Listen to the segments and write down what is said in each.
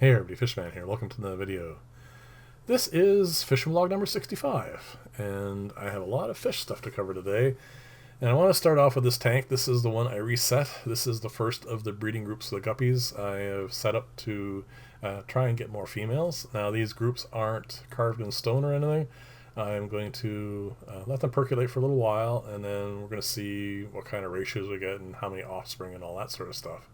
Hey everybody, Fishman here. Welcome to the video. This is fishing vlog number 65, and I have a lot of fish stuff to cover today. And I want to start off with this tank. This is the one I reset. This is the first of the breeding groups of the guppies I have set up to try and get more females. Now these groups aren't carved in stone or anything. I'm going to let them percolate for a little while, and then we're going to see what kind of ratios we get and how many offspring and all that sort of stuff.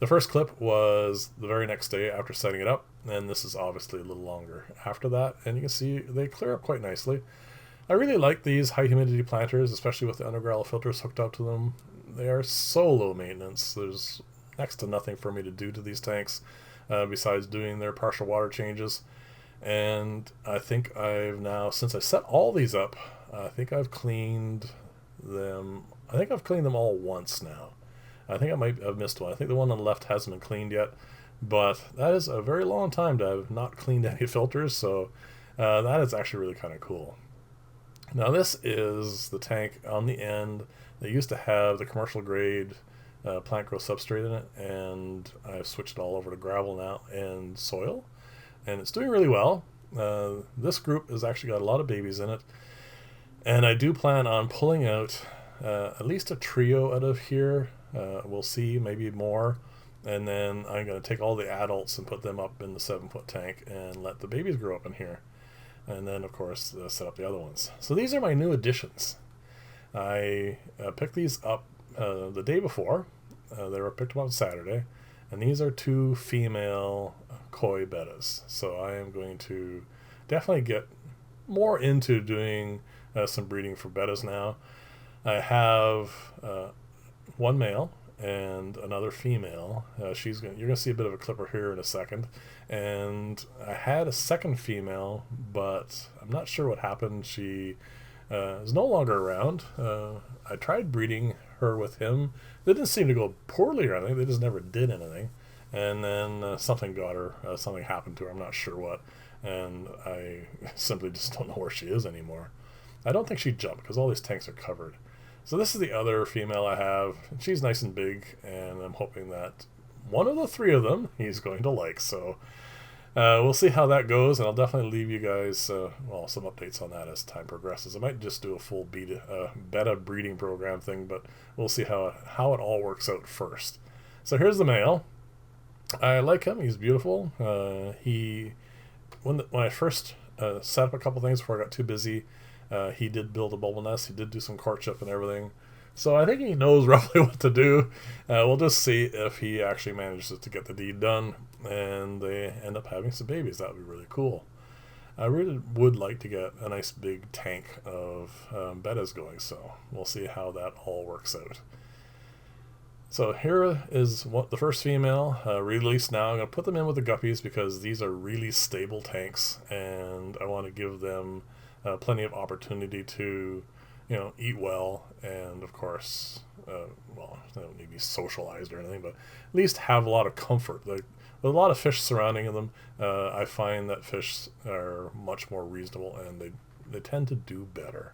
The first clip was the very next day after setting it up, and this is obviously a little longer after that, and you can see they clear up quite nicely. I really like these high humidity planters, especially with the underground filters hooked up to them. They are so low maintenance. There's next to nothing for me to do to these tanks besides doing their partial water changes. And I think I've now, since I set all these up, I think I've cleaned them. I think I've cleaned them all once now. I think I might have missed one. I think the one on the left hasn't been cleaned yet, but that is a very long time to have not cleaned any filters, so that is actually really kind of cool. Now this is the tank on the end. They used to have the commercial grade plant growth substrate in it, and I've switched it all over to gravel now and soil, and it's doing really well. This group has actually got a lot of babies in it, and I do plan on pulling out at least a trio out of here. We'll see, maybe more. And then I'm going to take all the adults and put them up in the 7-foot tank and let the babies grow up in here. And then, of course, set up the other ones. So these are my new additions. I picked these up the day before. They were picked up on Saturday. And these are 2 female Koi Bettas. So I am going to definitely get more into doing some breeding for Bettas now. I have one male and another female. You're gonna see a bit of a clipper here in a second. And I had a second female, but I'm not sure what happened. She is no longer around. I tried breeding her with him. It didn't seem to go poorly or anything. They just never did anything. And then something got her. Something happened to her. I'm not sure what. And I simply just don't know where she is anymore. I don't think she jumped because all these tanks are covered. So this is the other female I have. She's nice and big, and I'm hoping that one of the 3 of them he's going to like. So we'll see how that goes, and I'll definitely leave you guys some updates on that as time progresses. I might just do a full beta breeding program thing, but we'll see how it all works out first. So here's the male. I like him. He's beautiful. When I first set up a couple things before I got too busy, he did build a bubble nest. He did do some courtship and everything. So I think he knows roughly what to do. We'll just see if he actually manages to get the deed done and they end up having some babies. That would be really cool. I really would like to get a nice big tank of bettas going, so we'll see how that all works out. So here is the first female released now. I'm going to put them in with the guppies because these are really stable tanks, and I want to give them plenty of opportunity to, eat well, and of course, they don't need to be socialized or anything, but at least have a lot of comfort. With a lot of fish surrounding them, I find that fish are much more reasonable, and they tend to do better.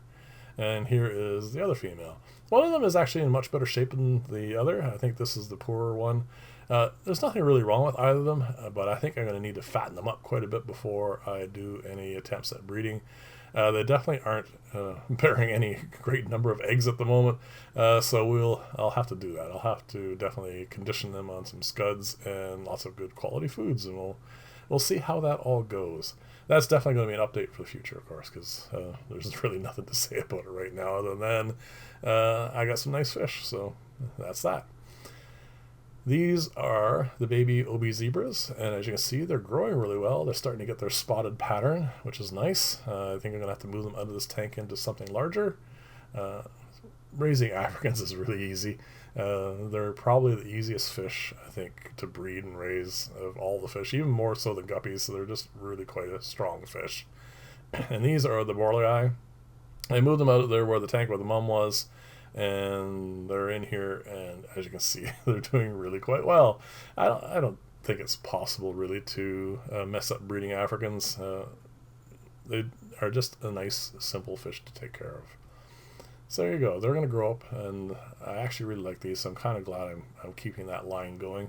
And here is the other female. One of them is actually in much better shape than the other. I think this is the poorer one. There's nothing really wrong with either of them, but I think I'm going to need to fatten them up quite a bit before I do any attempts at breeding. They definitely aren't bearing any great number of eggs at the moment, so I'll have to do that. I'll have to definitely condition them on some scuds and lots of good quality foods, and we'll see how that all goes. That's definitely going to be an update for the future, of course, because there's really nothing to say about it right now other than I got some nice fish, so that's that. These are the baby OB zebras, and as you can see, they're growing really well. They're starting to get their spotted pattern, which is nice. I think I'm going to have to move them out of this tank into something larger. Raising Africans is really easy. They're probably the easiest fish, I think, to breed and raise of all the fish, even more so than guppies, so they're just really quite a strong fish. And these are the borlei. I moved them out of there where the mom was, and they're in here, and as you can see, they're doing really quite well. I don't think it's possible really to mess up breeding Africans. They are just a nice, simple fish to take care of. So there you go. They're going to grow up, and I actually really like these, so I'm kind of glad I'm keeping that line going.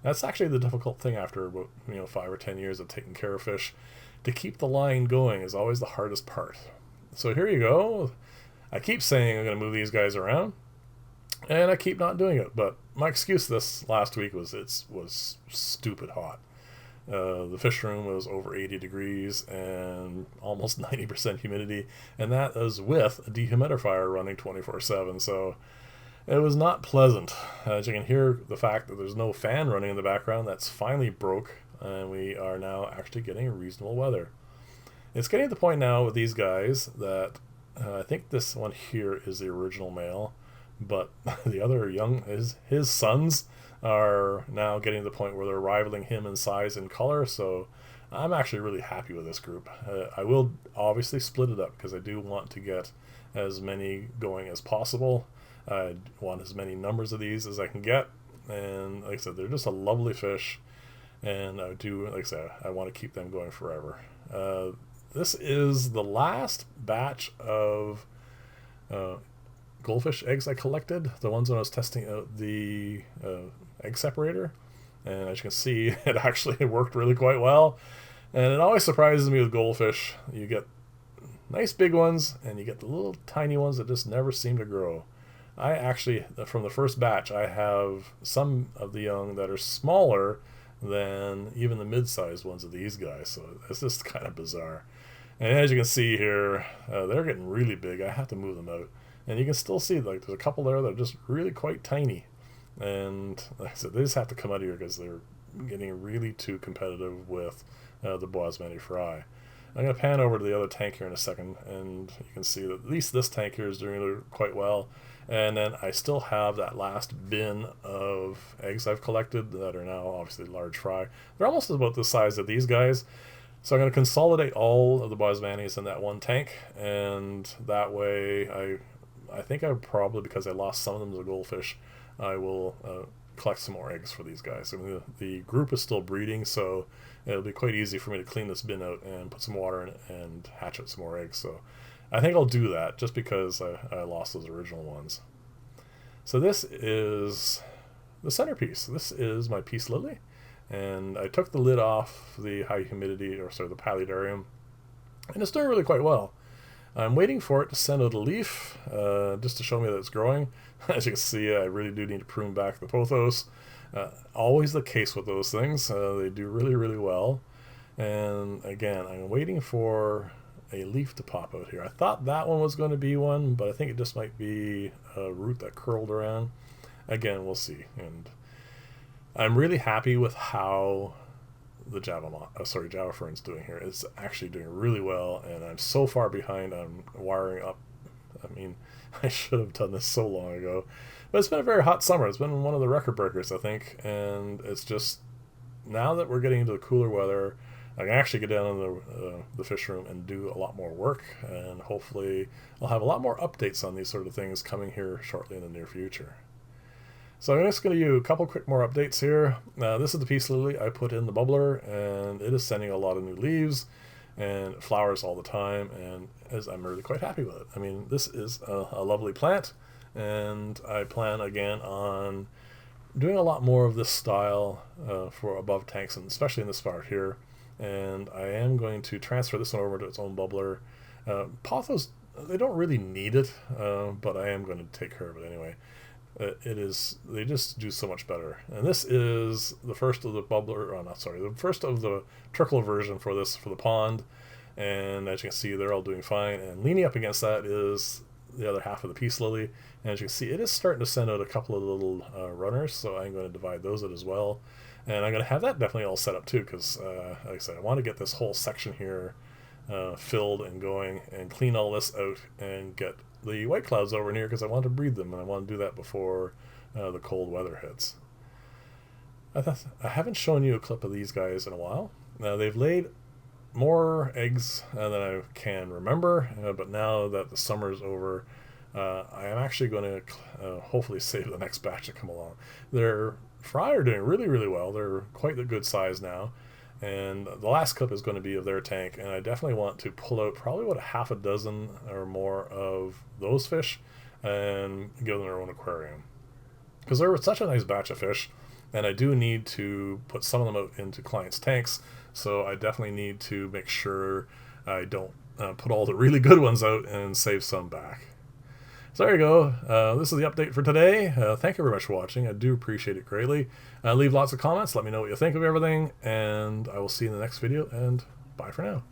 That's actually the difficult thing after about 5 or 10 years of taking care of fish. To keep the line going is always the hardest part. So here you go. I keep saying I'm going to move these guys around, and I keep not doing it. But my excuse this last week was it was stupid hot. The fish room was over 80 degrees and almost 90% humidity, and that is with a dehumidifier running 24/7. So it was not pleasant. As you can hear, the fact that there's no fan running in the background, that's finally broke, and we are now actually getting reasonable weather. It's getting to the point now with these guys that I think this one here is the original male, but the other young, his sons are now getting to the point where they're rivaling him in size and color, so I'm actually really happy with this group. I will obviously split it up because I do want to get as many going as possible. I want as many numbers of these as I can get, and like I said, they're just a lovely fish, and I do, like I said, I want to keep them going forever. This is the last batch of goldfish eggs I collected, the ones when I was testing out the egg separator, and as you can see, it actually worked really quite well. And it always surprises me with goldfish. You get nice big ones, and you get the little tiny ones that just never seem to grow. I actually, from the first batch, I have some of the young that are smaller than even the mid-sized ones of these guys, so it's just kind of bizarre. And as you can see here, they're getting really big. I have to move them out. And you can still see, like, there's a couple there that are just really quite tiny. And like I said, they just have to come out of here because they're getting really too competitive with the Boismani fry. I'm going to pan over to the other tank here in a second, and you can see that at least this tank here is doing really quite well. And then I still have that last bin of eggs I've collected that are now obviously large fry. They're almost about the size of these guys. So I'm going to consolidate all of the Boismanis in that one tank, and that way I think I probably, because I lost some of them to the goldfish, I will collect some more eggs for these guys. I mean, the group is still breeding, so it'll be quite easy for me to clean this bin out and put some water in it and hatch out some more eggs. So I think I'll do that just because I lost those original ones. So this is the centerpiece. This is my peace lily, and I took the lid off the high humidity, or sorry, the paludarium, and it's doing really quite well. I'm waiting for it to send out a leaf, just to show me that it's growing. As you can see, I really do need to prune back the pothos. Always the case with those things. They do really, really well. And again, I'm waiting for a leaf to pop out here. I thought that one was going to be one, but I think it just might be a root that curled around. Again, we'll see. And I'm really happy with how the Java Fern's doing here. It's actually doing really well, and I'm so far behind on wiring up. I mean, I should have done this so long ago, but it's been a very hot summer. It's been one of the record breakers, I think, and it's just, now that we're getting into the cooler weather, I can actually get down in the fish room and do a lot more work, and hopefully I'll have a lot more updates on these sort of things coming here shortly in the near future. So I'm just going to give you a couple quick more updates here. This is the peace lily I put in the bubbler, and it is sending a lot of new leaves and flowers all the time, and I'm really quite happy with it. I mean, this is a lovely plant, and I plan again on doing a lot more of this style for above tanks, and especially in this part here. And I am going to transfer this one over to its own bubbler. Pothos, they don't really need it, but I am going to take care of it anyway. They just do so much better. And this is the first of the bubbler, the first of the trickle version for the pond. And as you can see, they're all doing fine. And leaning up against that is the other half of the peace lily. And as you can see, it is starting to send out a couple of little runners, so I'm going to divide those out as well. And I'm going to have that definitely all set up too, because like I said, I want to get this whole section here filled and going, and clean all this out and get the white clouds over in here, because I want to breed them, and I want to do that before the cold weather hits. I haven't shown you a clip of these guys in a while. Now, they've laid more eggs than I can remember, but now that the summer's over, I am actually going to hopefully save the next batch to come along. Their fry are doing really, really well. They're quite a good size now. And the last clip is going to be of their tank, and I definitely want to pull out probably about a half a dozen or more of those fish and give them their own aquarium. Because they were such a nice batch of fish, and I do need to put some of them out into clients' tanks, so I definitely need to make sure I don't put all the really good ones out and save some back. So there you go. This is the update for today. Thank you very much for watching. I do appreciate it greatly. Leave lots of comments. Let me know what you think of everything, and I will see you in the next video, and bye for now.